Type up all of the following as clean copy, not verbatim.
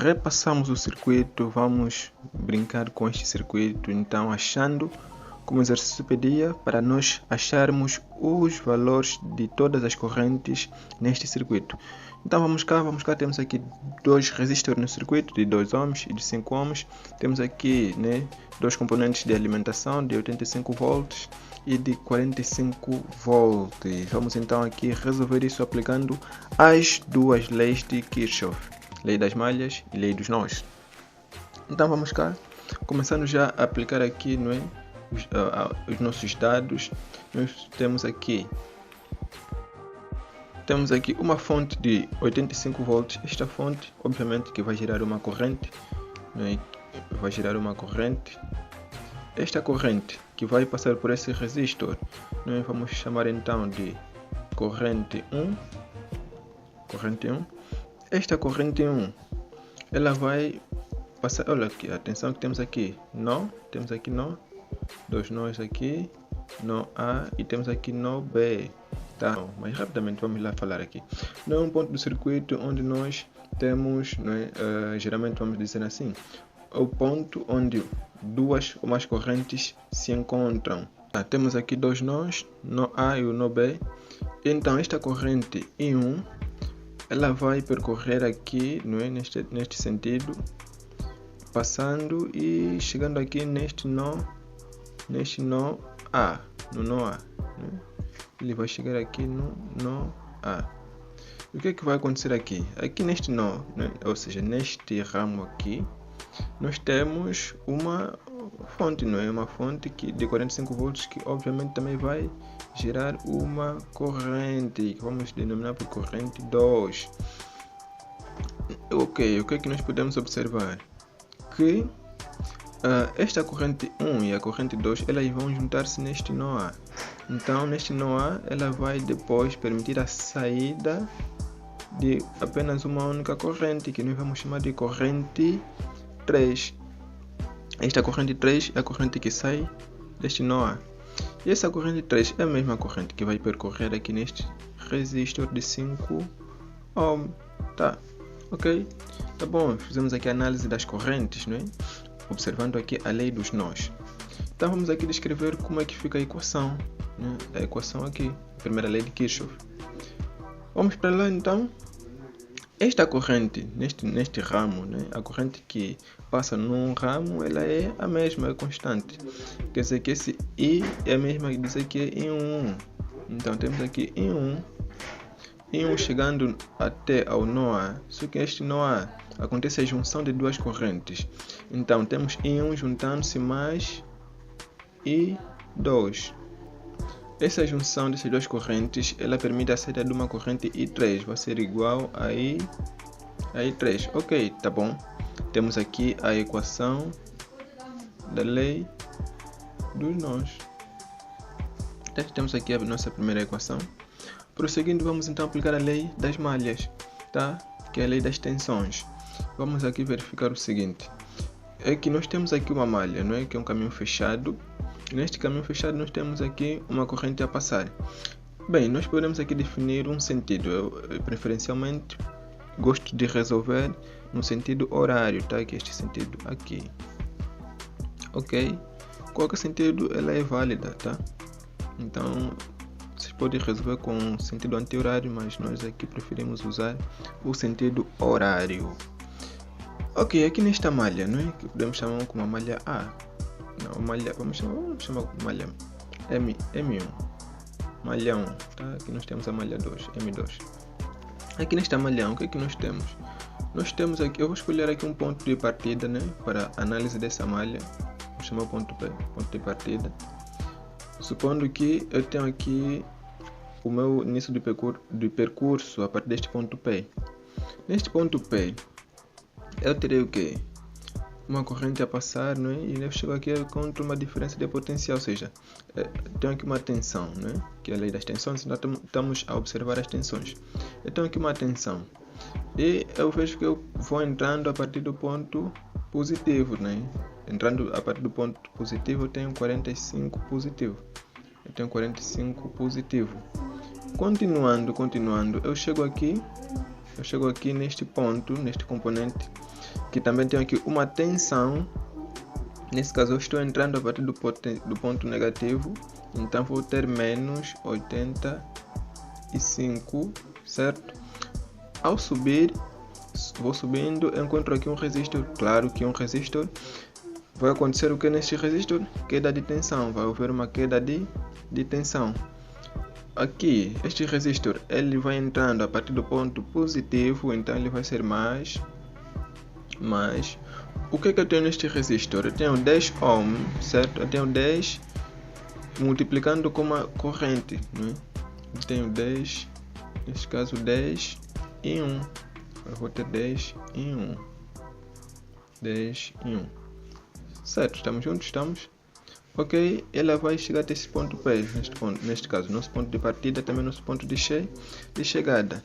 repassamos o circuito, vamos brincar com este circuito, então achando como o exercício pedia para nós acharmos os valores de todas as correntes neste circuito. Então vamos cá, temos aqui dois resistores no circuito de 2 ohms e de 5 ohms, temos aqui dois componentes de alimentação de 85 volts e de 45 volts. Vamos então aqui resolver isso aplicando as duas leis de Kirchhoff, lei das malhas e lei dos nós. Então vamos cá, começando já a aplicar aqui os nossos dados. Nós temos aqui uma fonte de 85 volts. Esta fonte obviamente que vai gerar uma corrente, esta corrente que vai passar por esse resistor, nós vamos chamar então de corrente 1. Esta corrente 1, ela vai passar, olha aqui, atenção que temos aqui nó, dois nós aqui, nó A, e temos aqui nó B. Tá, mas rapidamente vamos lá falar aqui. Não é um ponto do circuito onde nós temos, geralmente vamos dizer assim, o ponto onde duas ou mais correntes se encontram. Tá, temos aqui dois nós, nó A e o nó B. Então esta corrente I1, ela vai percorrer aqui, neste sentido, passando e chegando aqui neste nó A, no nó A. Ele vai chegar aqui no nó A. E o que é que vai acontecer aqui? Aqui neste nó, ou seja, neste ramo aqui, nós temos uma fonte, uma fonte de 45 volts que obviamente também vai gerar uma corrente, que vamos denominar por corrente 2. Ok, o que é que nós podemos observar? Que esta corrente 1 e a corrente 2, elas vão juntar-se neste nó A. Então neste nó A, ela vai depois permitir a saída de apenas uma única corrente, que nós vamos chamar de corrente 3. Esta corrente 3 é a corrente que sai deste nó A. E essa corrente 3 é a mesma corrente que vai percorrer aqui neste resistor de 5 ohm. Tá, ok? Tá bom, fizemos aqui a análise das correntes, observando aqui a lei dos nós. Então vamos aqui descrever como é que fica a equação, a equação aqui, a primeira lei de Kirchhoff. Vamos para lá então. Esta corrente, neste ramo, a corrente que passa num ramo, ela é a mesma, é constante. Quer dizer que esse I é a mesma que dizer que é I1. Então temos aqui I1 chegando até ao nó A. Só que este nó A acontece a junção de duas correntes. Então temos I1 juntando-se mais I2. Essa junção dessas duas correntes, ela permite a saída de uma corrente I3, vai ser igual a I3. Ok, tá bom. Temos aqui a equação da lei dos nós. Então, temos aqui a nossa primeira equação. Prosseguindo, vamos então aplicar a lei das malhas, tá? Que é a lei das tensões. Vamos aqui verificar o seguinte. É que nós temos aqui uma malha, que é um caminho fechado. Neste caminho fechado nós temos aqui uma corrente a passar. Bem, nós podemos aqui definir um sentido. Eu preferencialmente gosto de resolver no sentido horário, tá? Que é este sentido aqui. Ok? Qualquer sentido ela é válida, tá? Então vocês podem resolver com sentido anti-horário, mas nós aqui preferimos usar o sentido horário. Ok, aqui nesta malha, que podemos chamar como a malha A. Não, malha, vamos chamar como malha M1, malha 1, tá? Aqui nós temos a malha 2, M2. Aqui nesta malha 1, o que é que nós temos? Nós temos aqui, eu vou escolher aqui um ponto de partida, para análise dessa malha. Vou chamar o ponto P, ponto de partida. Supondo que eu tenho aqui o meu início de percurso a partir deste ponto P. Neste ponto P, eu terei o quê? Uma corrente a passar, e eu chego aqui contra uma diferença de potencial, ou seja, tenho aqui uma tensão, que é a lei das tensões. Então estamos a observar as tensões. Eu tenho aqui uma tensão e eu vejo que eu vou entrando a partir do ponto positivo, Entrando a partir do ponto positivo eu tenho 45 positivo. Continuando, eu chego aqui eu chego aqui neste ponto, neste componente, que também tem aqui uma tensão. Nesse caso eu estou entrando a partir do ponto negativo, então vou ter menos 85, certo? Ao subir, vou subindo, encontro aqui um resistor. Claro que um resistor vai acontecer o que neste resistor? Queda de tensão, vai haver uma queda de tensão. Aqui, este resistor, ele vai entrando a partir do ponto positivo, então ele vai ser mais. O que eu tenho neste resistor? Eu tenho 10 ohm, certo? Eu tenho 10 multiplicando com uma corrente, né? Eu tenho 10, neste caso 10 e 1. Eu vou ter 10 e 1. 10 e 1. Certo, estamos juntos? Estamos? Ok, ela vai chegar até esse ponto P, neste caso, nosso ponto de partida, também nosso ponto de chegada.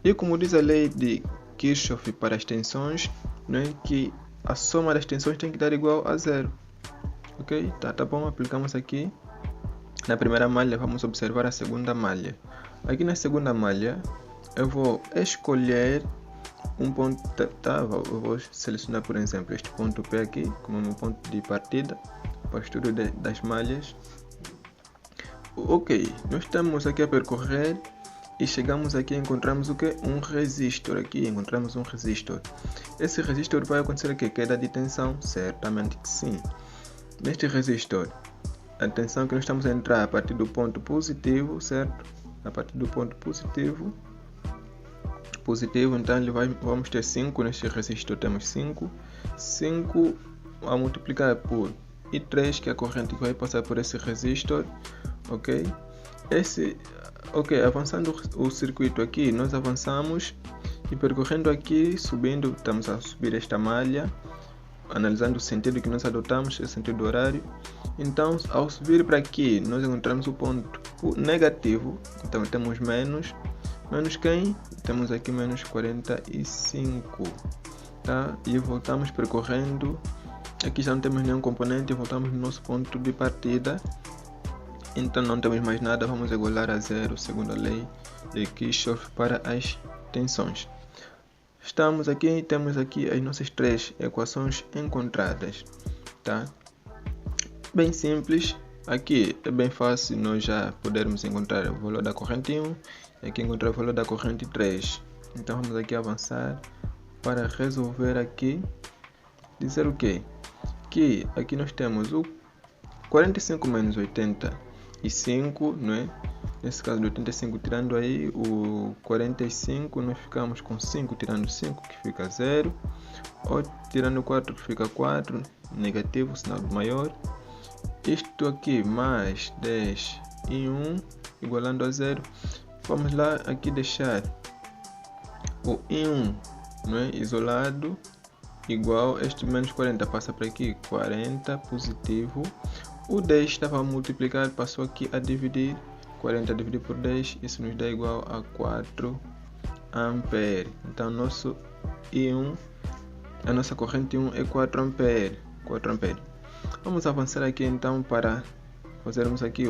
E como diz a lei de Kirchhoff para as tensões, né, que a soma das tensões tem que dar igual a zero. Ok, tá bom, aplicamos aqui. Na primeira malha, vamos observar a segunda malha. Aqui na segunda malha, eu vou escolher um ponto, eu vou selecionar, por exemplo, este ponto P aqui, como meu ponto de partida, para o estudo das malhas. Ok, nós estamos aqui a percorrer e chegamos aqui e encontramos o que? Um resistor. Aqui encontramos um resistor. Esse resistor vai acontecer aqui, queda de tensão? Certamente que sim. Neste resistor, a tensão que nós estamos a entrar a partir do ponto positivo, certo? A partir do ponto positivo, então vamos ter 5, neste resistor temos 5 a multiplicar por I3, que é a corrente que vai passar por esse resistor, ok? Avançando o circuito aqui, nós avançamos e percorrendo aqui, subindo, estamos a subir esta malha, analisando o sentido que nós adotamos, o sentido horário. Então, ao subir para aqui, nós encontramos o ponto negativo, então temos menos quem? Temos aqui menos 45, tá? E voltamos percorrendo, aqui já não temos nenhum componente, voltamos no nosso ponto de partida, então não temos mais nada, vamos igualar a zero, segundo a lei de Kirchhoff para as tensões. Estamos aqui, temos aqui as nossas três equações encontradas, tá? Bem simples, aqui é bem fácil nós já podermos encontrar o valor da corrente 1 e aqui encontrar o valor da corrente 3. Então vamos aqui avançar para resolver aqui, dizer o quê? Que aqui nós temos o 45 menos 85, não é? Nesse caso de 85 tirando aí o 45, nós ficamos com 5 tirando 5, que fica 0. 8 tirando 4 fica 4, negativo, sinal maior. Isto aqui mais 10 e 1 igualando a 0. Vamos lá aqui deixar o I1, não é? Isolado, igual, este menos 40 passa para aqui, 40 positivo. O 10 estava a multiplicar, passou aqui a dividir, 40 dividido por 10, isso nos dá igual a 4 ampere. Então nosso I1, a nossa corrente 1 é 4 ampere. Vamos avançar aqui então para fazermos aqui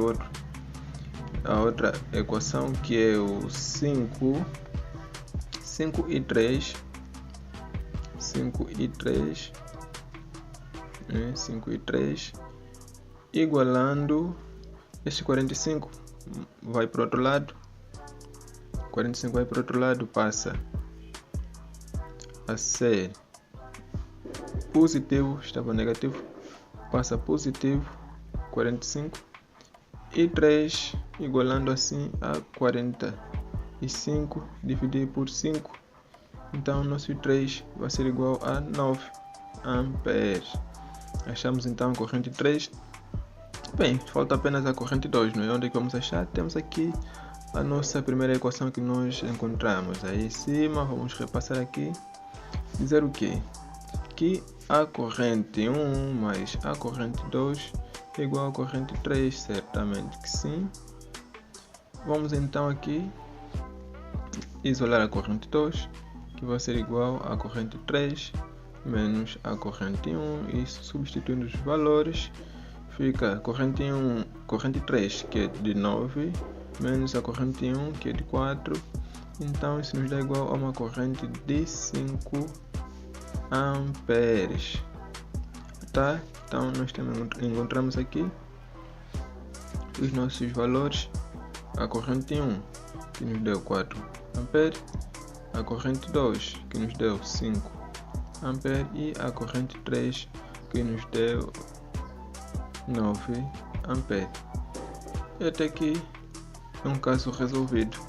a outra equação, que é o 5 e 3, igualando este 45 vai para o outro lado, 45 vai para o outro lado, passa a ser positivo, estava negativo, passa positivo, 45, e 3 igualando assim a 45 dividido por 5, então nosso 3 vai ser igual a 9 amperes. Achamos então a corrente 3. Bem, falta apenas a corrente 2, não é? Onde é que vamos achar? Temos aqui a nossa primeira equação que nós encontramos aí em cima. Vamos repassar aqui, dizer o quê? Que a corrente 1 mais a corrente 2 é igual a corrente 3, certamente que sim. Vamos então aqui isolar a corrente 2, que vai ser igual a corrente 3 menos a corrente 1, e substituindo os valores fica a corrente 3, que é de 9, menos a corrente 1, que é de 4, Então isso nos dá igual a uma corrente de 5 amperes. Tá? Então nós encontramos aqui os nossos valores. A corrente 1 que nos deu 4 amperes, a corrente 2 que nos deu 5 amperes e a corrente 3 que nos deu 9 amperes. E até aqui é um caso resolvido.